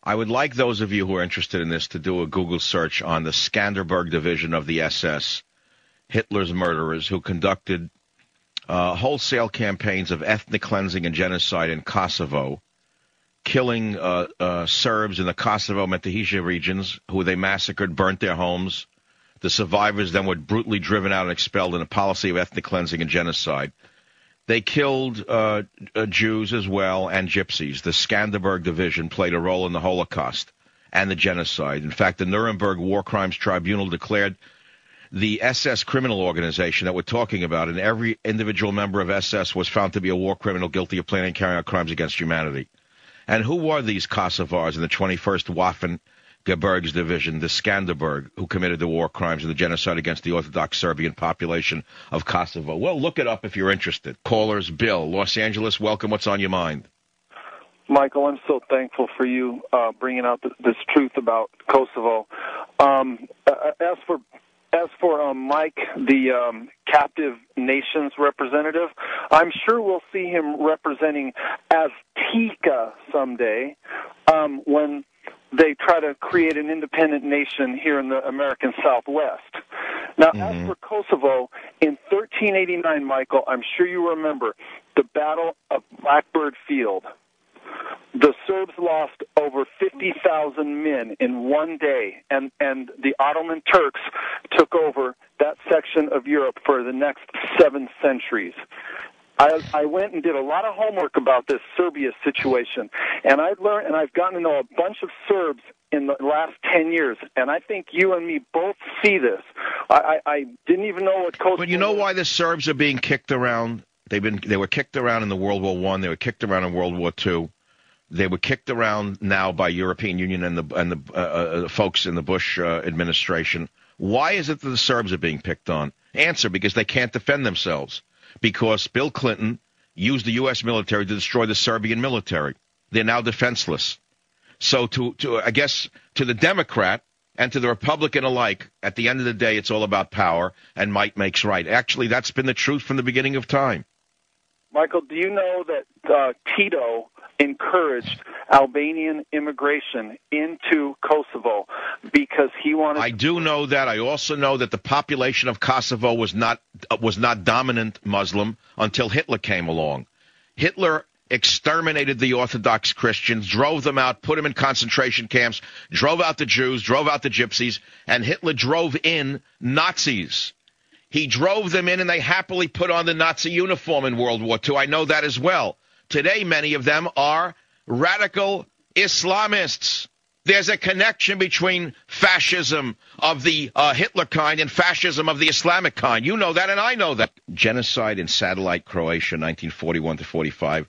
I would like those of you who are interested in this to do a Google search on the Skanderberg division of the SS, Hitler's murderers, who conducted wholesale campaigns of ethnic cleansing and genocide in Kosovo, killing Serbs in the Kosovo-Metohija regions, who they massacred, burnt their homes. The survivors then were brutally driven out and expelled in a policy of ethnic cleansing and genocide. They killed Jews as well and gypsies. The Skanderberg division played a role in the Holocaust and the genocide. In fact, the Nuremberg War Crimes Tribunal declared the SS criminal organization that we're talking about, and every individual member of SS was found to be a war criminal guilty of planning and carrying out crimes against humanity. And who were these Kosovars in the 21st Waffen-Gebirgs Division, the Skanderberg, who committed the war crimes and the genocide against the Orthodox Serbian population of Kosovo? Well, look it up if you're interested. Callers, Bill, Los Angeles, welcome. What's on your mind? Michael, I'm so thankful for you bringing out this truth about Kosovo. As for Mike, the captive nations representative, I'm sure we'll see him representing Azteca someday when they try to create an independent nation here in the American Southwest. Now, as for Kosovo, in 1389, Michael, I'm sure you remember the Battle of Blackbird Field. The Serbs lost over 50,000 men in one day, and the Ottoman Turks took over that section of Europe for the next 7 centuries. I went and did a lot of homework about this Serbia situation, and I've learned, and I've gotten to know a bunch of Serbs in the last 10 years, and I think you and me both see this. I didn't even know what Kosovo. But you know why the Serbs are being kicked around? They were kicked around in the World War I. They were kicked around in World War II. They were kicked around now by European Union and the folks in the Bush administration. Why is it that the Serbs are being picked on? Answer: because they can't defend themselves. Because Bill Clinton used the U.S. military to destroy the Serbian military. They're now defenseless. So I guess to the Democrat and to the Republican alike, at the end of the day, it's all about power, and might makes right. Actually, that's been the truth from the beginning of time. Michael, do you know that Tito encouraged Albanian immigration into Kosovo because he wanted... I do know that. I also know that the population of Kosovo was not dominant Muslim until Hitler came along. Hitler exterminated the Orthodox Christians, drove them out, put them in concentration camps, drove out the Jews, drove out the Gypsies, and Hitler drove in Nazis. He drove them in, and they happily put on the Nazi uniform in World War II. I know that as well. Today, many of them are radical Islamists. There's a connection between fascism of the Hitler kind and fascism of the Islamic kind. You know that, and I know that. Genocide in Satellite Croatia, 1941 to 45,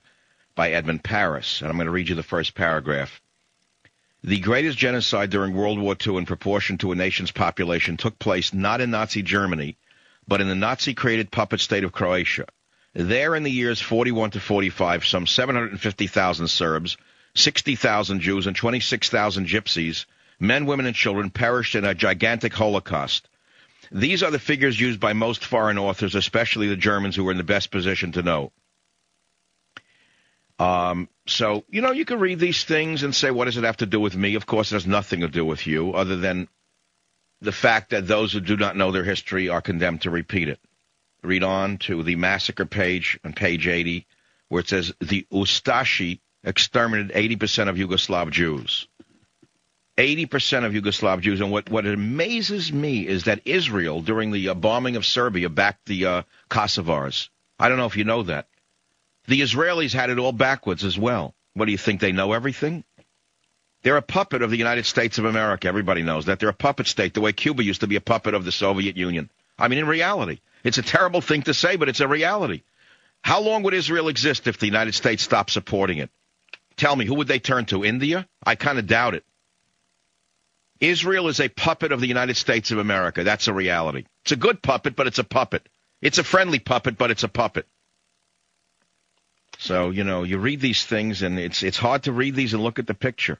by Edmund Paris. And I'm going to read you the first paragraph. The greatest genocide during World War II in proportion to a nation's population took place not in Nazi Germany, but in the Nazi-created puppet state of Croatia. There, in the years 41 to 45, some 750,000 Serbs, 60,000 Jews, and 26,000 Gypsies, men, women, and children, perished in a gigantic Holocaust. These are the figures used by most foreign authors, especially the Germans, who are in the best position to know. So, you can read these things and say, what does it have to do with me? Of course, it has nothing to do with you, other than the fact that those who do not know their history are condemned to repeat it. Read on to the massacre page on page 80, where it says, the Ustashi exterminated 80% of Yugoslav Jews. 80% of Yugoslav Jews. And what amazes me is that Israel, during the bombing of Serbia, backed the Kosovars. I don't know if you know that. The Israelis had it all backwards as well. What do you think? They know everything? They're a puppet of the United States of America. Everybody knows that. They're a puppet state, the way Cuba used to be a puppet of the Soviet Union. I mean, in reality. It's a terrible thing to say, but it's a reality. How long would Israel exist if the United States stopped supporting it? Tell me, who would they turn to? India? I kind of doubt it. Israel is a puppet of the United States of America. That's a reality. It's a good puppet, but it's a puppet. It's a friendly puppet, but it's a puppet. So, you read these things, and it's hard to read these and look at the picture.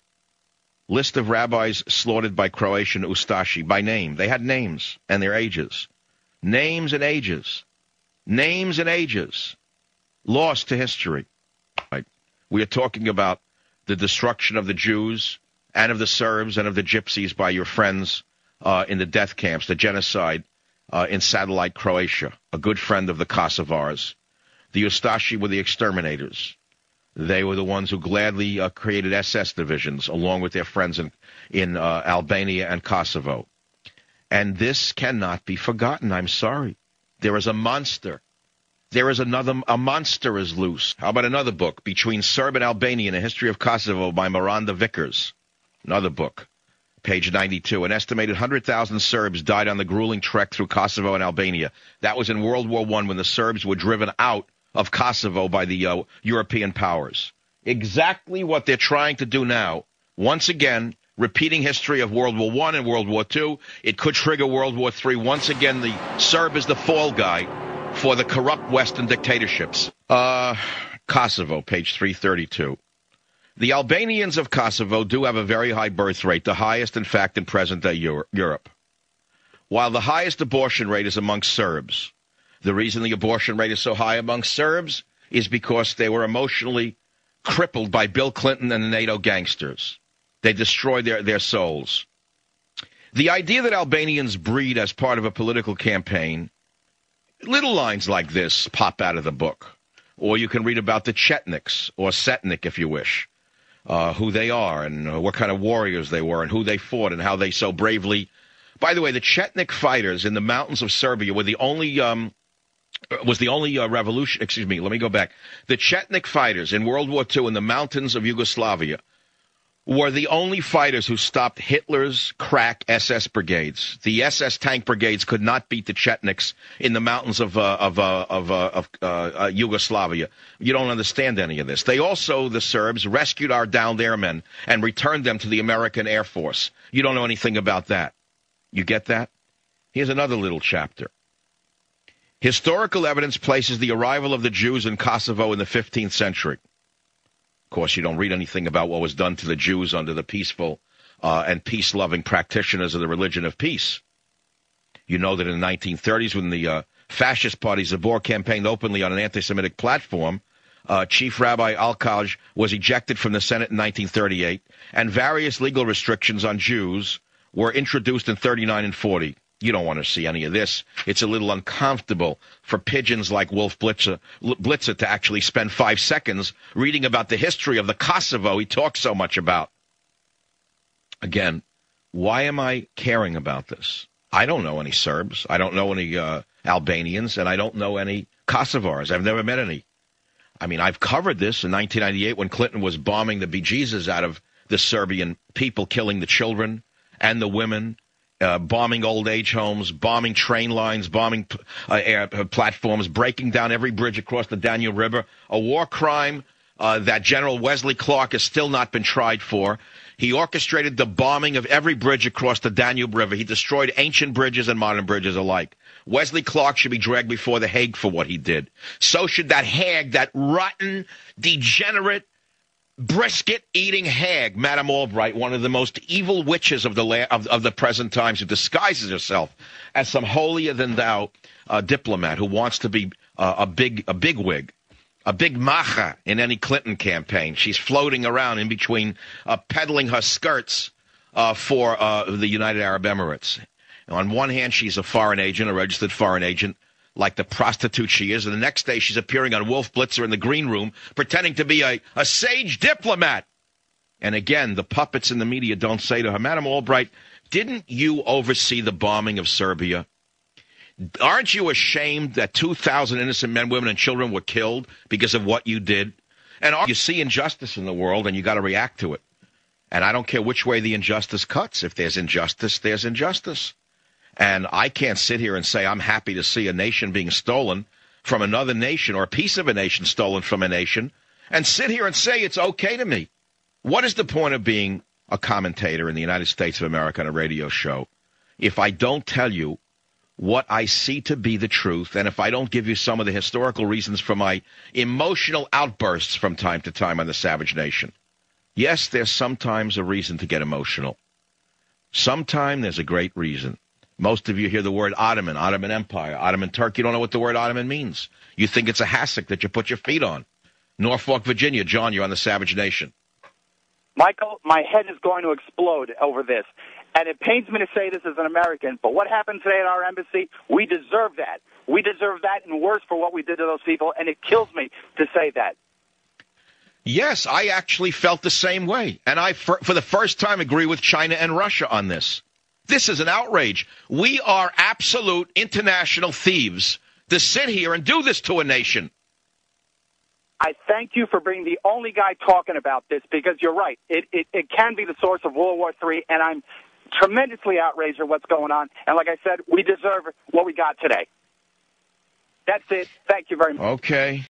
List of rabbis slaughtered by Croatian Ustashi by name. They had names and their ages. Names and ages. Names and ages. Lost to history. Right. We are talking about the destruction of the Jews and of the Serbs and of the Gypsies by your friends in the death camps, the genocide in satellite Croatia, a good friend of the Kosovars. The Ustashi were the exterminators. They were the ones who gladly created SS divisions along with their friends in Albania and Kosovo. And this cannot be forgotten. I'm sorry. There is a monster. There is a monster is loose. How about another book, Between Serb and Albanian, A History of Kosovo by Miranda Vickers. Another book, page 92. An estimated 100,000 Serbs died on the grueling trek through Kosovo and Albania. That was in World War I when the Serbs were driven out of Kosovo by the European powers. Exactly what they're trying to do now. Once again, repeating history of World War I and World War II. It could trigger World War III. Once again, the Serb is the fall guy for the corrupt Western dictatorships. Kosovo, page 332. The Albanians of Kosovo do have a very high birth rate, the highest, in fact, in present-day Europe. While the highest abortion rate is amongst Serbs. The reason the abortion rate is so high among Serbs is because they were emotionally crippled by Bill Clinton and the NATO gangsters. They destroyed their souls. The idea that Albanians breed as part of a political campaign, little lines like this pop out of the book. Or you can read about the Chetniks, or Setnik if you wish, who they are and what kind of warriors they were and who they fought and how they so bravely. By the way, the Chetnik fighters in the mountains of Serbia were the only revolution. Excuse me, let me go back. The Chetnik fighters in World War II in the mountains of Yugoslavia were the only fighters who stopped Hitler's crack SS brigades. The SS tank brigades could not beat the Chetniks in the mountains of Yugoslavia. You don't understand any of this. They also, the Serbs, rescued our downed airmen and returned them to the American Air Force. You don't know anything about that. You get that? Here's another little chapter. Historical evidence places the arrival of the Jews in Kosovo in the 15th century. Of course, you don't read anything about what was done to the Jews under the peaceful and peace-loving practitioners of the religion of peace. You know that in the 1930s, when the fascist party Zabor campaigned openly on an anti-Semitic platform, Chief Rabbi Alkaj was ejected from the Senate in 1938, and various legal restrictions on Jews were introduced in 39 and 40. You don't want to see any of this. It's a little uncomfortable for pigeons like Wolf Blitzer to actually spend 5 seconds reading about the history of the Kosovo he talks so much about. Again, why am I caring about this? I don't know any Serbs. I don't know any Albanians, and I don't know any Kosovars. I've never met any. I mean, I've covered this in 1998 when Clinton was bombing the bejesus out of the Serbian people, killing the children and the women, bombing old age homes, bombing train lines, bombing platforms, breaking down every bridge across the Danube River, a war crime that General Wesley Clark has still not been tried for. He orchestrated the bombing of every bridge across the Danube River. He destroyed ancient bridges and modern bridges alike. Wesley Clark should be dragged before the Hague for what he did. So should that hag, that rotten, degenerate, brisket-eating hag, Madame Albright, one of the most evil witches of the present times, who disguises herself as some holier-than-thou diplomat who wants to be a bigwig, a big macha in any Clinton campaign. She's floating around in between, peddling her skirts for the United Arab Emirates. On one hand, she's a foreign agent, a registered foreign agent, like the prostitute she is, and the next day she's appearing on Wolf Blitzer in the green room, pretending to be a sage diplomat. And again, the puppets in the media don't say to her, Madame Albright, didn't you oversee the bombing of Serbia? Aren't you ashamed that 2,000 innocent men, women, and children were killed because of what you did? And you see injustice in the world, and you got to react to it. And I don't care which way the injustice cuts. If there's injustice, there's injustice. And I can't sit here and say I'm happy to see a nation being stolen from another nation, or a piece of a nation stolen from a nation, and sit here and say it's okay to me. What is the point of being a commentator in the United States of America on a radio show if I don't tell you what I see to be the truth, and if I don't give you some of the historical reasons for my emotional outbursts from time to time on the Savage Nation? Yes, there's sometimes a reason to get emotional. Sometime there's a great reason. Most of you hear the word Ottoman Empire, Ottoman Turkey. You don't know what the word Ottoman means. You think it's a hassock that you put your feet on. Norfolk, Virginia. John, you're on the Savage Nation. Michael, my head is going to explode over this. And it pains me to say this as an American, but what happened today at our embassy, we deserve that. We deserve that and worse for what we did to those people, and it kills me to say that. Yes, I actually felt the same way. And I, for the first time, agree with China and Russia on this. This is an outrage. We are absolute international thieves to sit here and do this to a nation. I thank you for being the only guy talking about this, because you're right. It can be the source of World War III, and I'm tremendously outraged at what's going on. And like I said, we deserve what we got today. That's it. Thank you very much. Okay.